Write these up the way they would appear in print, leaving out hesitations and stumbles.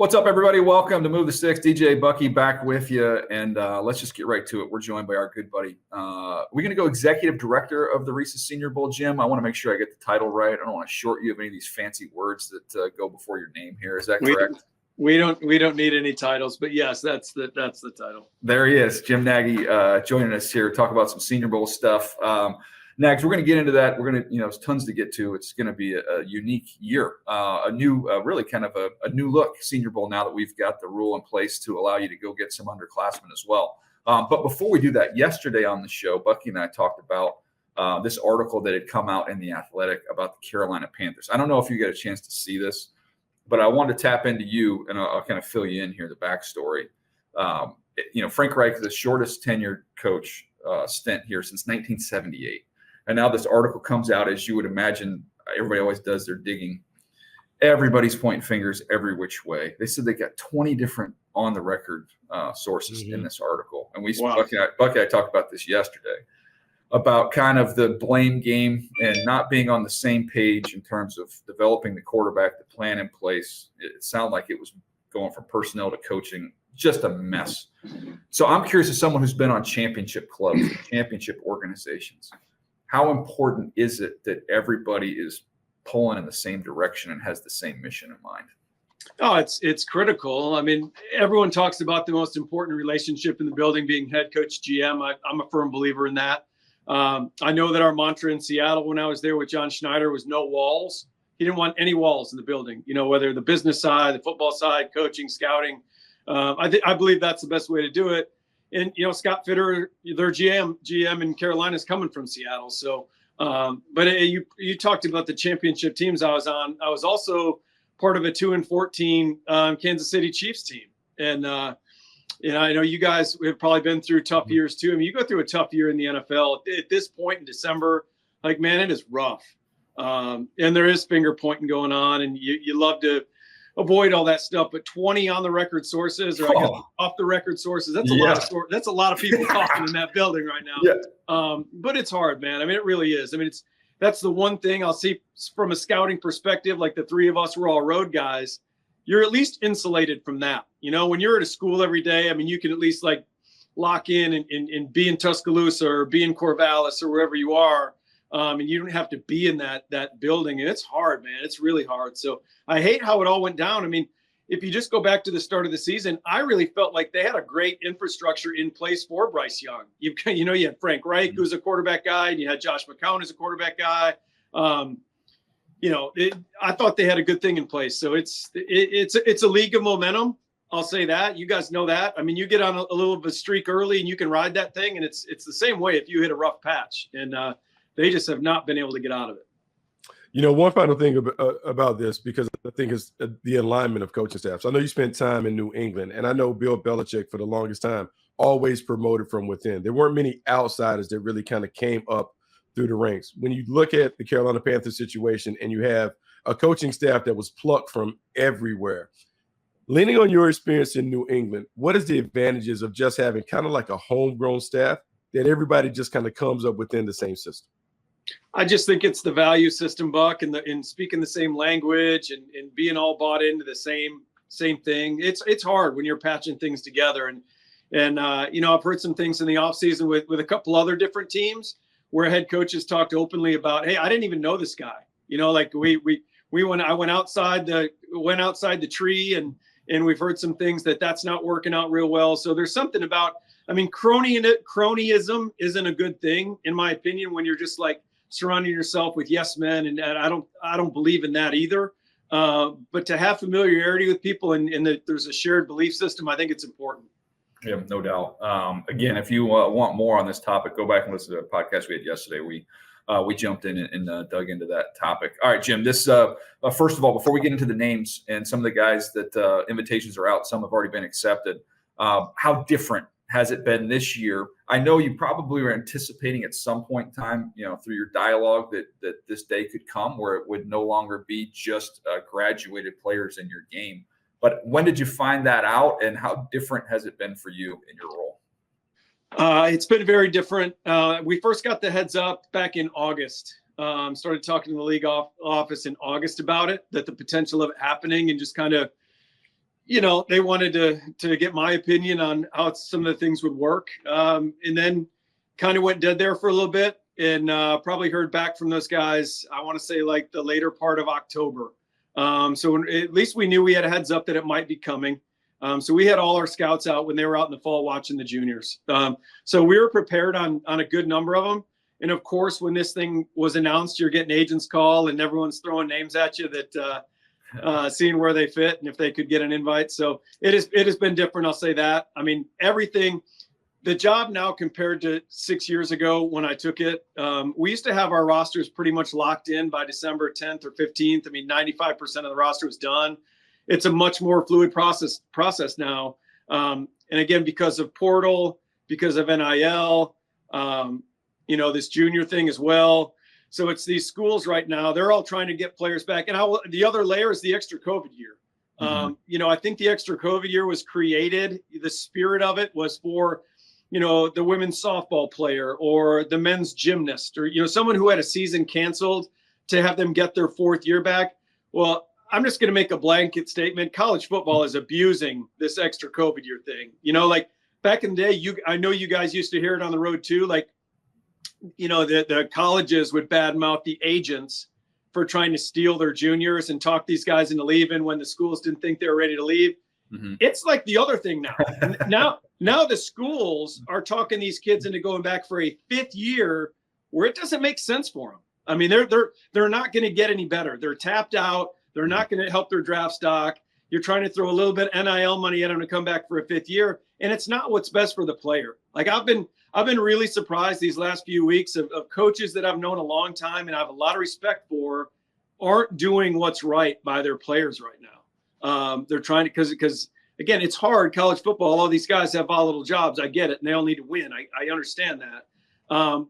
What's up, everybody? Welcome to Move the Sticks. DJ Bucky back with you, and let's just get right to it. We're joined by our good buddy. We're going to go Executive Director of the Reese's Senior Bowl, Jim. I want to make sure I get the title right. I don't want to short you of any of these fancy words that go before your name here. Is that correct? We don't need any titles, but yes, that's the title. There he is, Jim Nagy, joining us here to talk about some Senior Bowl stuff. Nags, we're going to get into that. We're going to, there's tons to get to. It's going to be a unique year, really kind of a new look Senior Bowl now that we've got the rule in place to allow you to go get some underclassmen as well. But before we do that, yesterday on the show, Bucky and I talked about this article that had come out in The Athletic about the Carolina Panthers. I don't know if you get a chance to see this, but I wanted to tap into you, and I'll kind of fill you in here, the backstory. Frank Reich is the shortest tenured coach stint here since 1978. And now this article comes out, as you would imagine, everybody always does their digging. Everybody's pointing fingers every which way. They said they got 20 different on-the-record sources in this article. And Bucky and I talked about this yesterday, about kind of the blame game and not being on the same page in terms of developing the quarterback, the plan in place. It sounded like it was going from personnel to coaching, just a mess. So I'm curious, as someone who's been on championship clubs, championship organizations, how important is it that everybody is pulling in the same direction and has the same mission in mind? Oh, it's critical. I mean, everyone talks about the most important relationship in the building being head coach GM. I'm a firm believer in that. I know that our mantra in Seattle when I was there with John Schneider was no walls. He didn't want any walls in the building, whether the business side, the football side, coaching, scouting. I believe that's the best way to do it. And, Scott Fitter, their GM in Carolina is coming from Seattle. So, but you talked about the championship teams I was on. I was also part of a 2-14 Kansas City Chiefs team. And I know you guys have probably been through tough years too. I mean, you go through a tough year in the NFL at this point in December, man, it is rough. And there is finger pointing going on, and you love to avoid all that stuff, but 20 on the record sources, or I guess off the record sources, that's a lot of people talking in that building right now. Yeah. But it's hard, man. I mean, it really is. I mean, that's the one thing I'll see from a scouting perspective, like the three of us were all road guys. You're at least insulated from that. When you're at a school every day, I mean, you can at least like lock in and be in Tuscaloosa or be in Corvallis or wherever you are. And you don't have to be in that building. And it's hard, man. It's really hard. So I hate how it all went down. I mean, if you just go back to the start of the season, I really felt like they had a great infrastructure in place for Bryce Young. You had Frank Reich, who's a quarterback guy, and you had Josh McCown as a quarterback guy. I thought they had a good thing in place. So it's a league of momentum. I'll say that. You guys know that. I mean, you get on a little of a streak early and you can ride that thing. And it's the same way if you hit a rough patch. And, they just have not been able to get out of it. One final thing about this, because I think it's the alignment of coaching staffs. I know you spent time in New England, and I know Bill Belichick for the longest time always promoted from within. There weren't many outsiders that really kind of came up through the ranks. When you look at the Carolina Panthers situation and you have a coaching staff that was plucked from everywhere, leaning on your experience in New England, what is the advantages of just having kind of like a homegrown staff that everybody just kind of comes up within the same system? I just think it's the value system, Buck, and speaking the same language and being all bought into the same thing. It's hard when you're patching things together. And I've heard some things in the offseason with a couple other different teams where head coaches talked openly about, hey, I didn't even know this guy. Like I went outside the tree and we've heard some things that's not working out real well. So there's something about, I mean, cronyism isn't a good thing, in my opinion, when you're just like surrounding yourself with yes men, and I don't believe in that either. But to have familiarity with people and that there's a shared belief system, I think it's important. Yeah, no doubt. Again, if you want more on this topic, go back and listen to the podcast we had yesterday. We jumped in and dug into that topic. All right, Jim, this first of all, before we get into the names and some of the guys that invitations are out, some have already been accepted. How different has it been this year? I know you probably were anticipating at some point in time, through your dialogue that this day could come where it would no longer be just graduated players in your game. But when did you find that out, and how different has it been for you in your role? It's been very different. We first got the heads up back in August. Started talking to the league office in August about it, that the potential of it happening, and just kind of, they wanted to get my opinion on how some of the things would work. And then kind of went dead there for a little bit, and probably heard back from those guys, I want to say like the later part of October. So at least we knew we had a heads up that it might be coming. So we had all our scouts out when they were out in the fall watching the juniors. So we were prepared on a good number of them. And of course, when this thing was announced, you're getting agents call and everyone's throwing names at you that seeing where they fit and if they could get an invite. So it has been different. I'll say that. I mean, everything, the job now compared to 6 years ago when I took it, we used to have our rosters pretty much locked in by December 10th or 15th. I mean, 95% of the roster was done. It's a much more fluid process now. And again, because of portal, because of NIL, this junior thing as well. So it's these schools right now, they're all trying to get players back. And the other layer is the extra COVID year. I think the extra COVID year was created. The spirit of it was for, the women's softball player or the men's gymnast or, someone who had a season canceled to have them get their fourth year back. Well, I'm just going to make a blanket statement. College football is abusing this extra COVID year thing. Like back in the day, I know you guys used to hear it on the road too. Like, the colleges would badmouth the agents for trying to steal their juniors and talk these guys into leaving when the schools didn't think they were ready to leave. Mm-hmm. It's like the other thing now. Now the schools are talking these kids into going back for a fifth year where it doesn't make sense for them. I mean, they're not going to get any better. They're tapped out. They're not going to help their draft stock. You're trying to throw a little bit of NIL money at them to come back for a fifth year, and it's not what's best for the player. Like I've been really surprised these last few weeks of coaches that I've known a long time and I have a lot of respect for aren't doing what's right by their players right now. They're trying to because again, it's hard. College football, all these guys have volatile jobs. I get it, and they all need to win. I understand that,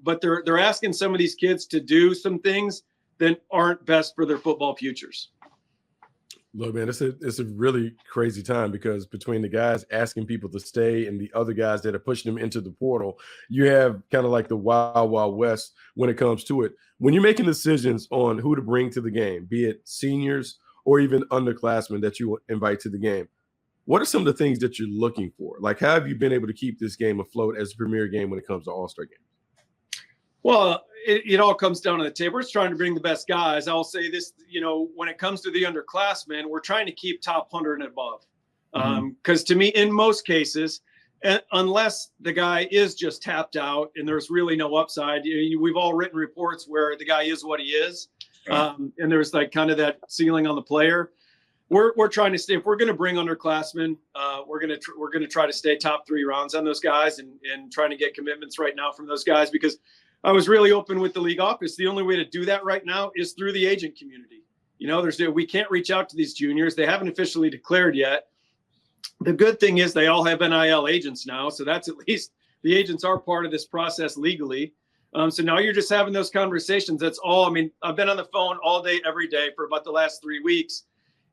but they're asking some of these kids to do some things that aren't best for their football futures. Look, man, it's a really crazy time because between the guys asking people to stay and the other guys that are pushing them into the portal, you have kind of like the wild, wild west when it comes to it. When you're making decisions on who to bring to the game, be it seniors or even underclassmen that you invite to the game, what are some of the things that you're looking for? Like, how have you been able to keep this game afloat as a premier game when it comes to All-Star games? Well, it all comes down to the table. We're just trying to bring the best guys. I'll say this, when it comes to the underclassmen, we're trying to keep top 100 and above. Because to me, in most cases, unless the guy is just tapped out and there's really no upside, we've all written reports where the guy is what he is. And there's like kind of that ceiling on the player. We're trying to stay, if we're going to bring underclassmen, we're going to try to stay top 3 rounds on those guys and trying to get commitments right now from those guys, because I was really open with the league office. The only way to do that right now is through the agent community. We can't reach out to these juniors. They haven't officially declared yet. The good thing is they all have NIL agents now. So that's at least the agents are part of this process legally. So now you're just having those conversations. That's all. I mean, I've been on the phone all day, every day for about the last 3 weeks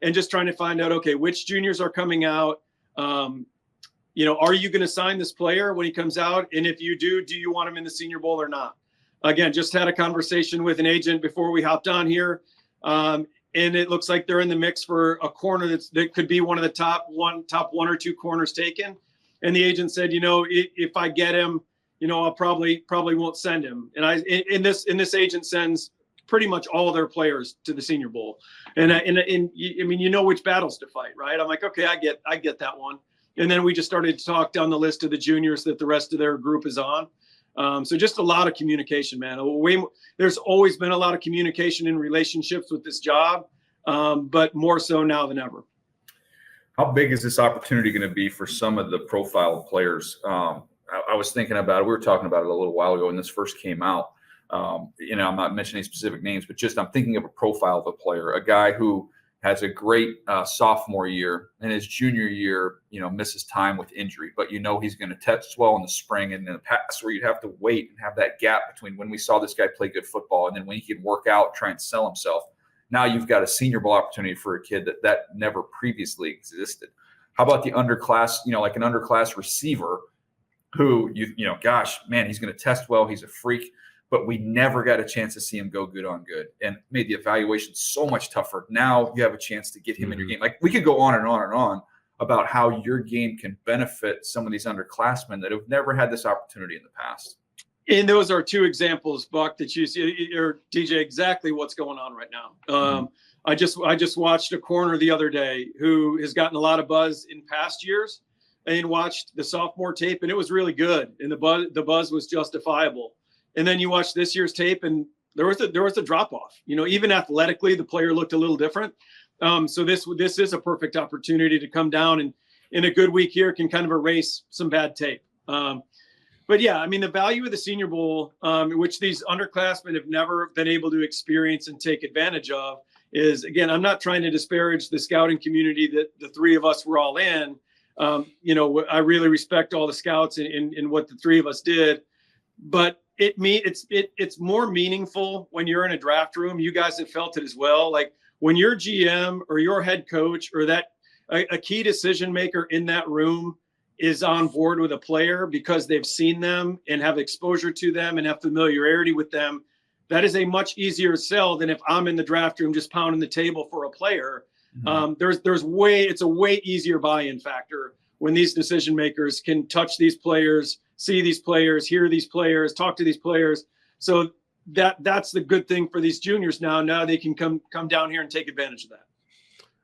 and just trying to find out, okay, which juniors are coming out? Are you going to sign this player when he comes out? And if you do you want him in the Senior Bowl or not? Again, just had a conversation with an agent before we hopped on here. And it looks like they're in the mix for a corner that could be one of the top one or two corners taken. And the agent said, if I get him, I'll probably won't send him. And this agent sends pretty much all their players to the Senior Bowl. And which battles to fight, right? I'm like, okay, I get that one. And then we just started to talk down the list of the juniors that the rest of their group is on. So just a lot of communication, man. There's always been a lot of communication in relationships with this job, but more so now than ever. How big is this opportunity going to be for some of the profile players? I was thinking about it. We were talking about it a little while ago when this first came out. I'm not mentioning specific names, but just I'm thinking of a profile of a player, a guy who has a great sophomore year, and his junior year, misses time with injury. But he's going to test well in the spring. And in the past, where you'd have to wait and have that gap between when we saw this guy play good football and then when he could work out, try and sell himself. Now you've got a Senior Bowl opportunity for a kid that never previously existed. How about the underclass, like an underclass receiver who, gosh, man, he's going to test well. He's a freak. But we never got a chance to see him go good on good and made the evaluation so much tougher. Now you have a chance to get him in your game. Like we could go on and on and on about how your game can benefit some of these underclassmen that have never had this opportunity in the past. And those are two examples, Buck, that you see, or DJ, exactly what's going on right now. I just watched a corner the other day who has gotten a lot of buzz in past years, and watched the sophomore tape, and it was really good, and the buzz was justifiable. And then you watch this year's tape, and there was a drop off. Even athletically, the player looked a little different. So this is a perfect opportunity to come down, and in a good week here can kind of erase some bad tape. But yeah, I mean, the value of the Senior Bowl, which these underclassmen have never been able to experience and take advantage of, is, again, I'm not trying to disparage the scouting community that the three of us were all in. I really respect all the scouts and what the three of us did, but it's more meaningful when you're in a draft room. You guys have felt it as well. Like when your GM or your head coach or a key decision maker in that room is on board with a player because they've seen them and have exposure to them and have familiarity with them, that is a much easier sell than if I'm in the draft room just pounding the table for a player. It's a way easier buy-in factor when these decision makers can touch these players, see these players, hear these players, talk to these players. So that's the good thing for these juniors now. Now they can come down here and take advantage of that.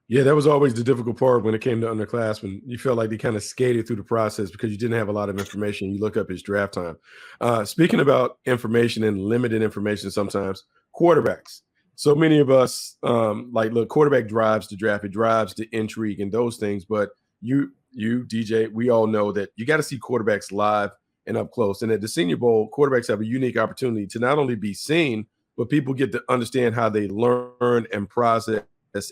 Yeah, that was always the difficult part when it came to underclassmen. You felt like they kind of skated through the process because you didn't have a lot of information. You look up his draft time. Speaking about information and limited information sometimes, quarterbacks. So many of us, look, quarterback drives the draft. It drives the intrigue and those things. But you, DJ, we all know that you got to see quarterbacks live and up close. And at the Senior Bowl, quarterbacks have a unique opportunity to not only be seen, but people get to understand how they learn and process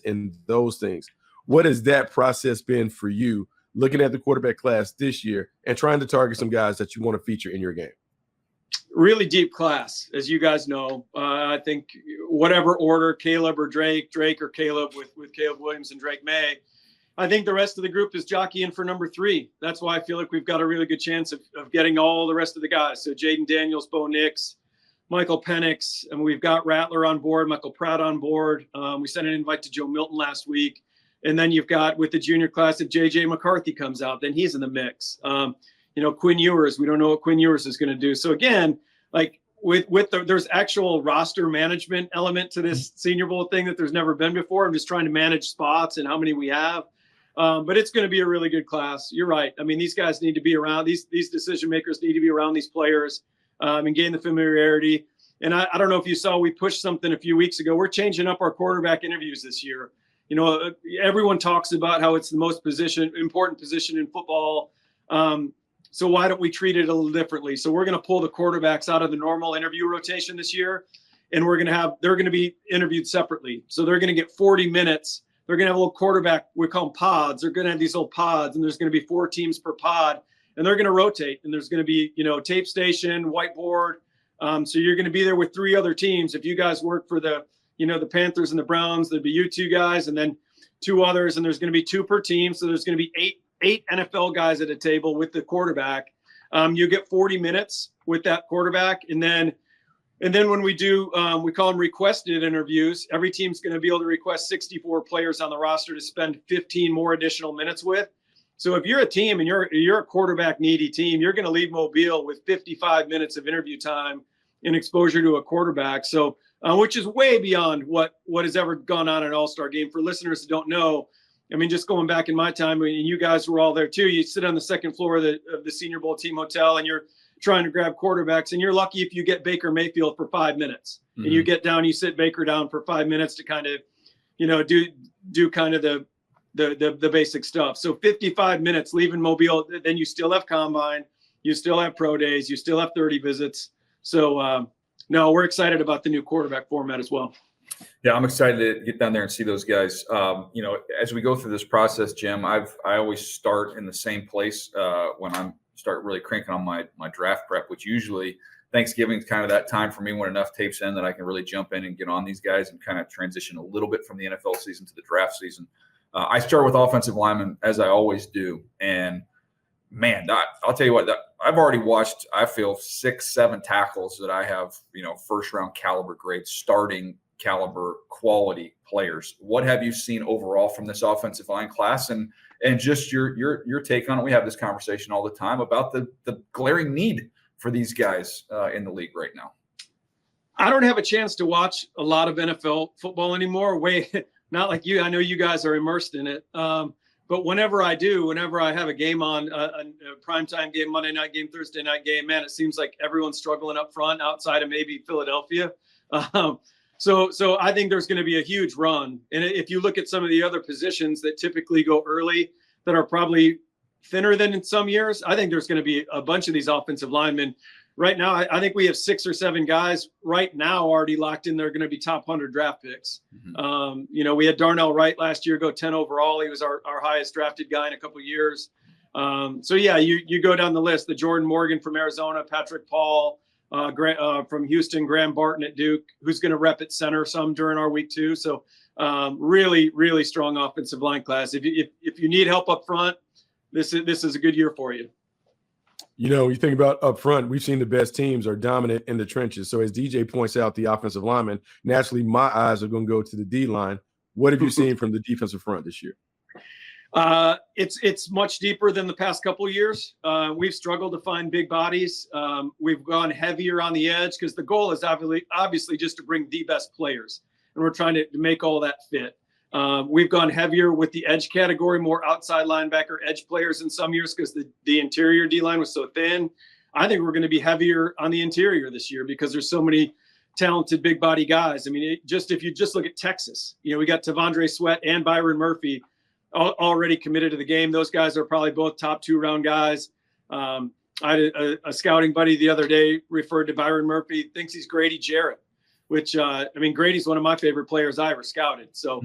in those things. What has that process been for you, looking at the quarterback class this year and trying to target some guys that you want to feature in your game? Really deep class, as you guys know. I think whatever order, Caleb or Drake or Caleb with Caleb Williams and Drake May, I think the rest of the group is jockeying for number 3. That's why I feel like we've got a really good chance of getting all the rest of the guys. So Jaden Daniels, Bo Nix, Michael Penix, and we've got Rattler on board, Michael Pratt on board. We sent an invite to Joe Milton last week. And then you've got, with the junior class, if JJ McCarthy comes out, then he's in the mix. Quinn Ewers, we don't know what Quinn Ewers is going to do. So again, like there's actual roster management element to this Senior Bowl thing that there's never been before. I'm just trying to manage spots and how many we have. But it's going to be a really good class. You're right. I mean, these guys need to be around. These decision makers need to be around these players and gain the familiarity. And I don't know if you saw, we pushed something a few weeks ago. We're changing up our quarterback interviews this year. Everyone talks about how it's the most important position in football. So why don't we treat it a little differently? So we're going to pull the quarterbacks out of the normal interview rotation this year, and they're going to be interviewed separately. So they're going to get 40 minutes. They're going to have a little quarterback. We call them pods. They're going to have these little pods, and there's going to be 4 teams per pod, and they're going to rotate. And there's going to be, tape station, whiteboard. So you're going to be there with 3 other teams. If you guys work for the Panthers and the Browns, there'd be you 2 guys and then 2 others, and there's going to be 2 per team. So there's going to be 8 NFL guys at a table with the quarterback. You get 40 minutes with that quarterback. And then when we do, we call them requested interviews. Every team's going to be able to request 64 players on the roster to spend 15 more additional minutes with. So if you're a team and you're a quarterback needy team, you're going to leave Mobile with 55 minutes of interview time and exposure to a quarterback. So, which is way beyond what has ever gone on in an All-Star game. For listeners who don't know, I mean, just going back in my time, and you guys were all there too, you sit on the second floor of the Senior Bowl team hotel and you're trying to grab quarterbacks, and you're lucky if you get Baker Mayfield for 5 minutes. Mm-hmm. And you get down, you sit Baker down for 5 minutes to kind of, do kind of the basic stuff. So 55 minutes leaving Mobile, then you still have combine, you still have pro days, you still have 30 visits. So no, we're excited about the new quarterback format as well. Yeah, I'm excited to get down there and see those guys. As we go through this process, Jim, I always start in the same place when I'm start really cranking on my draft prep, which usually Thanksgiving is kind of that time for me when enough tape's in that I can really jump in and get on these guys and kind of transition a little bit from the NFL season to the draft season. I start with offensive linemen, as I always do. And, man, I'll tell you what, I've already watched, I feel, 6-7 tackles that I have, first-round caliber grades, starting caliber quality players. What have you seen overall from this offensive line class? And and just your take on it. We have this conversation all the time about the glaring need for these guys in the league right now. I don't have a chance to watch a lot of NFL football anymore. Not like you. I know you guys are immersed in it. But whenever I do, whenever I have a game on, a primetime game, Monday night game, Thursday night game, man, it seems like everyone's struggling up front outside of maybe Philadelphia. So I think there's going to be a huge run. And if you look at some of the other positions that typically go early that are probably thinner than in some years, I think there's going to be a bunch of these offensive linemen. Right now, I think we have 6 or 7 guys right now already locked in. They're going to be top 100 draft picks. Mm-hmm. We had Darnell Wright last year go 10 overall. He was our highest drafted guy in a couple of years. So yeah, you go down the list. The Jordan Morgan from Arizona, Patrick Paul from Houston, Graham Barton at Duke, who's going to rep at center some during our week 2. So really, really strong offensive line class. If you need help up front, this is a good year for you. You think about up front, we've seen the best teams are dominant in the trenches. So as DJ points out, the offensive linemen, naturally my eyes are going to go to the D line. What have you seen from the defensive front this year? It's much deeper than the past couple of years. We've struggled to find big bodies. We've gone heavier on the edge because the goal is obviously just to bring the best players, and we're trying to make all that fit. We've gone heavier with the edge category, more outside linebacker edge players in some years because the interior D-line was so thin. I think we're going to be heavier on the interior this year because there's so many talented big body guys. I mean, if you just look at Texas, we got Tavondre Sweat and Byron Murphy already committed to the game. Those guys are probably both top 2-round guys. I had a scouting buddy the other day referred to Byron Murphy, thinks he's Grady Jarrett. Which Grady's one of my favorite players I ever scouted. So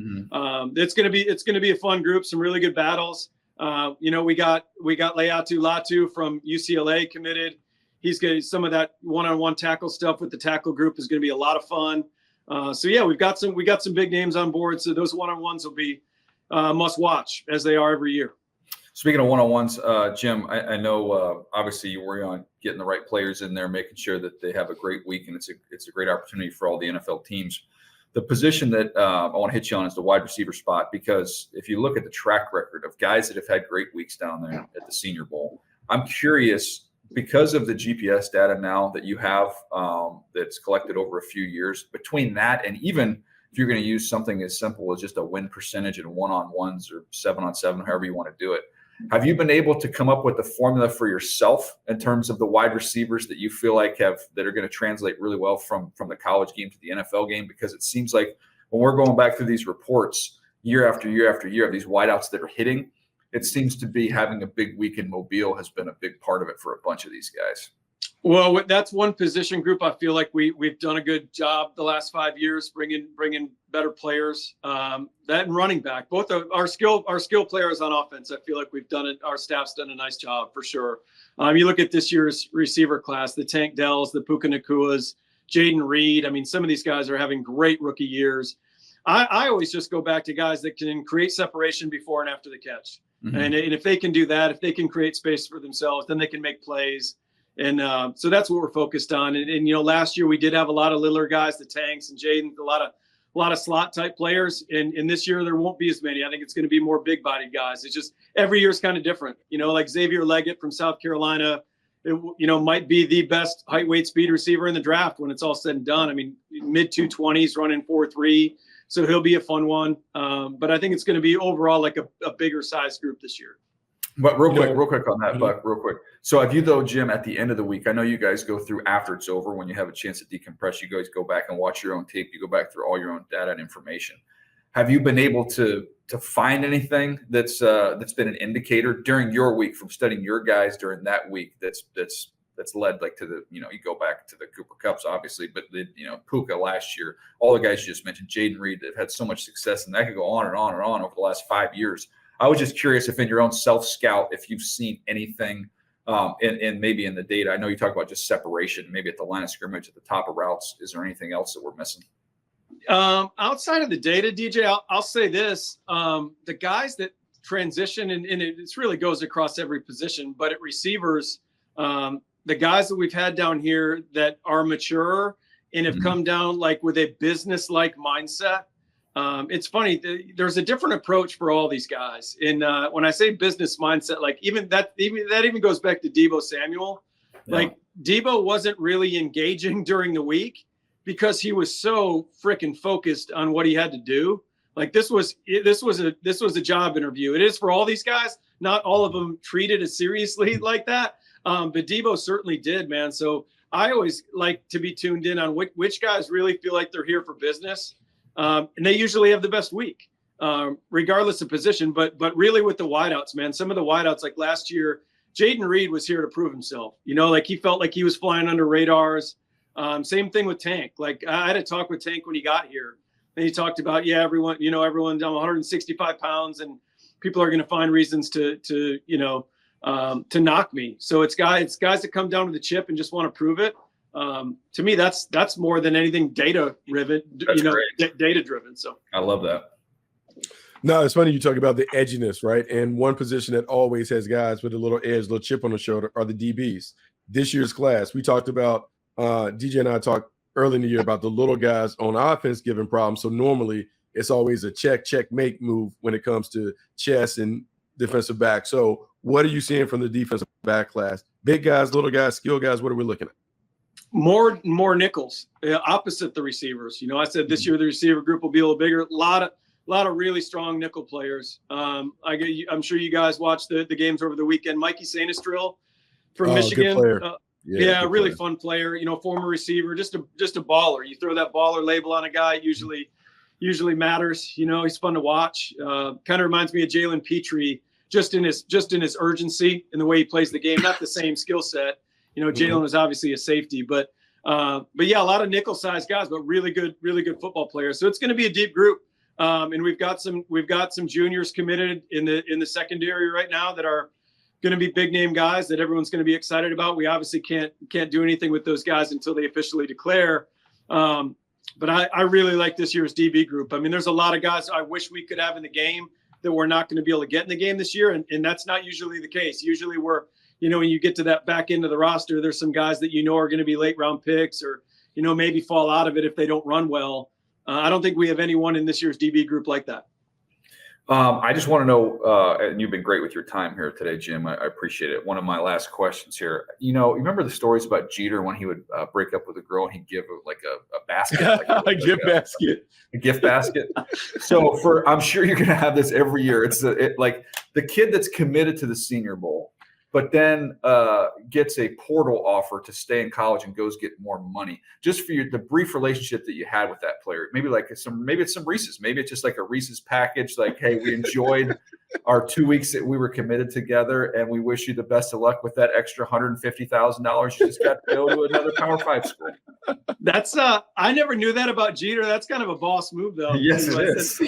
it's going to be a fun group, some really good battles. We got Leatu Latu from UCLA committed. He's getting some of that one-on-one tackle stuff with the tackle group is going to be a lot of fun. So yeah, we got some big names on board. So those one-on-ones will be must watch as they are every year. Speaking of one-on-ones, Jim, I know obviously you worry on getting the right players in there, making sure that they have a great week, and it's a great opportunity for all the NFL teams. The position that I want to hit you on is the wide receiver spot, because if you look at the track record of guys that have had great weeks down there at the Senior Bowl, I'm curious, because of the GPS data now that you have that's collected over a few years, between that and even if you're going to use something as simple as just a win percentage in one-on-ones or 7-on-7, however you want to do it, have you been able to come up with a formula for yourself in terms of the wide receivers that you feel like that are going to translate really well from the college game to the NFL game? Because it seems like when we're going back through these reports year after year after year of these wideouts that are hitting, it seems to be having a big week in Mobile has been a big part of it for a bunch of these guys. Well, that's one position group I feel like we've done a good job the last 5 years bringing better players. That and running back, both of our skill players on offense. I feel like we've done it. Our staff's done a nice job for sure. You look at this year's receiver class: the Tank Dells, the Puka Nakuas, Jaden Reed. I mean, some of these guys are having great rookie years. I always just go back to guys that can create separation before and after the catch, and if they can do that, if they can create space for themselves, then they can make plays. And so that's what we're focused on. And last year we did have a lot of littler guys, the Tanks and Jaden, a lot of slot type players. And this year there won't be as many. I think it's going to be more big bodied guys. It's just every year is kind of different. Like Xavier Leggett from South Carolina, might be the best height, weight, speed receiver in the draft when it's all said and done. I mean, mid 220s, running 4.3. So he'll be a fun one. But I think it's going to be overall like a bigger size group this year. But real quick on that, Buck, real quick. So have you, though, Jim, at the end of the week, I know you guys go through after it's over when you have a chance to decompress, you guys go back and watch your own tape, you go back through all your own data and information. Have you been able to find anything that's been an indicator during your week from studying your guys during that week that's led like to the, you go back to the Cooper Cups, obviously, but Puka last year, all the guys you just mentioned, Jaden Reed, that have had so much success, and that could go on and on and on over the last 5 years. I was just curious if in your own self-scout, if you've seen anything and maybe in the data. I know you talk about just separation, maybe at the line of scrimmage, at the top of routes. Is there anything else that we're missing? Outside of the data, DJ, I'll say this. The guys that transition, and it really goes across every position, but at receivers, the guys that we've had down here that are mature and have come down like with a business-like mindset, It's funny. There's a different approach for all these guys. And when I say business mindset, like even that goes back to Deebo Samuel. Yeah. Like Deebo wasn't really engaging during the week because he was so freaking focused on what he had to do. Like this was a job interview. It is for all these guys. Not all of them treat it as seriously like that. But Deebo certainly did, man. So I always like to be tuned in on which guys really feel like they're here for business. And they usually have the best week, regardless of position. But really with the wideouts, man, some of the wideouts, like last year, Jaden Reed was here to prove himself. You know, like he felt like he was flying under radars. Same thing with Tank. Like I had a talk with Tank when he got here. And he talked about, everyone's down 165 pounds and people are going to find reasons to knock me. So it's guys that come down to the chip and just want to prove it. To me, that's more than anything data driven, data driven. So I love that. No, it's funny you talk about the edginess, right? And one position that always has guys with a little edge, little chip on the shoulder are the DBs. This year's class, we talked about, DJ and I talked early in the year about the little guys on offense giving problems. So normally it's always a check, make move when it comes to chess and defensive back. So what are you seeing from the defensive back class? Big guys, little guys, skill guys, what are we looking at? More nickels, opposite the receivers. I said this year the receiver group will be a little bigger. A lot of really strong nickel players. I'm sure you guys watched the games over the weekend. Mikey Sanistril from Michigan. Good player. Really fun player. Former receiver, just a baller. You throw that baller label on a guy, it usually matters. He's fun to watch. Kind of reminds me of Jalen Petrie, just in his urgency and the way he plays the game. Not the same skill set. Jalen is obviously a safety, but yeah, a lot of nickel sized guys, but really good football players. So it's going to be a deep group. And we've got some juniors committed in the secondary right now that are going to be big name guys that everyone's going to be excited about. We obviously can't do anything with those guys until they officially declare. But I really like this year's DB group. I mean, there's a lot of guys I wish we could have in the game that we're not going to be able to get in the game this year. And that's not usually the case. Usually when you get to that back end of the roster, there's some guys that are going to be late round picks or, maybe fall out of it if they don't run well. I don't think we have anyone in this year's DB group like that. I just want to know, and you've been great with your time here today, Jim. I appreciate it. One of my last questions here. You remember the stories about Jeter when he would break up with a girl and he'd give her like a basket, a gift basket. So I'm sure you're going to have this every year. It's like the kid that's committed to the Senior Bowl, but then gets a portal offer to stay in college and goes get more money just for the brief relationship that you had with that player. Maybe it's some Reese's. Maybe it's just like a Reese's package. Like, hey, we enjoyed our 2 weeks that we were committed together, and we wish you the best of luck with that extra $150,000 you just got to go to another Power 5 school. That's I never knew that about Jeter. That's kind of a boss move, though. Yes, it is.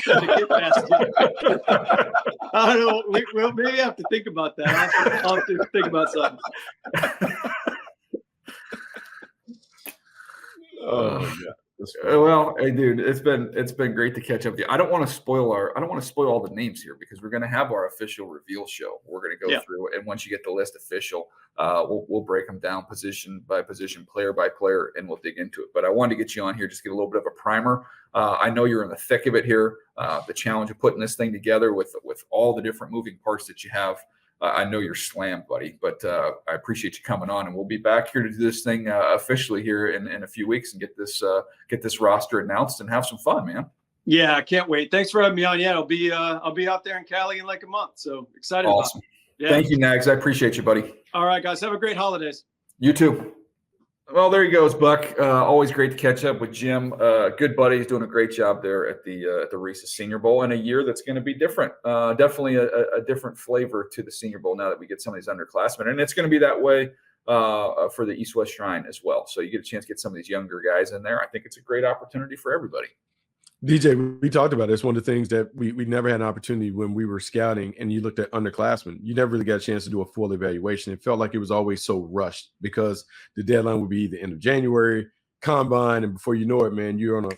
I don't know. We'll maybe have to think about that. I'll have to think about something. Oh yeah. Well, hey, dude, it's been great to catch up with you. I don't want to spoil all the names here because we're going to have our official reveal show. We're going to go through it, and once you get the list official, we'll break them down position by position, player by player, and we'll dig into it. But I wanted to get you on here, just get a little bit of a primer. I know you're in the thick of it here. The challenge of putting this thing together with all the different moving parts that you have. I know you're slammed, buddy, but I appreciate you coming on, and we'll be back here to do this thing officially here in a few weeks and get this roster announced and have some fun, man. Yeah, I can't wait. Thanks for having me on. Yeah, I'll be out there in Cali in like a month, so excited. Awesome. About it. Yeah. Thank you, Nags. I appreciate you, buddy. All right, guys. Have a great holidays. You too. Well, there he goes, Buck. Always great to catch up with Jim. Good buddy. He's doing a great job there at the Reese's Senior Bowl in a year that's going to be different. Definitely a different flavor to the Senior Bowl now that we get some of these underclassmen. And it's going to be that way for the East-West Shrine as well. So you get a chance to get some of these younger guys in there. I think it's a great opportunity for everybody. DJ, we talked about it. It's one of the things that we never had an opportunity when we were scouting and you looked at underclassmen. You never really got a chance to do a full evaluation. It felt like it was always so rushed because the deadline would be the end of January, combine, and before you know it, man, you're on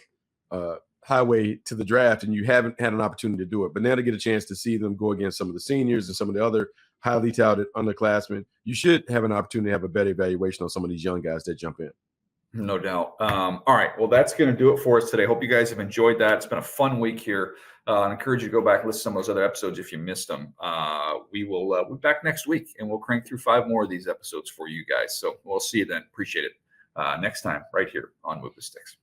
a highway to the draft and you haven't had an opportunity to do it. But now to get a chance to see them go against some of the seniors and some of the other highly touted underclassmen, you should have an opportunity to have a better evaluation on some of these young guys that jump in. No doubt. All right. Well, that's going to do it for us today. Hope you guys have enjoyed that. It's been a fun week here. I encourage you to go back and listen to some of those other episodes if you missed them. We will be back next week, and we'll crank through 5 more of these episodes for you guys. So we'll see you then. Appreciate it. Next time right here on Move the Sticks.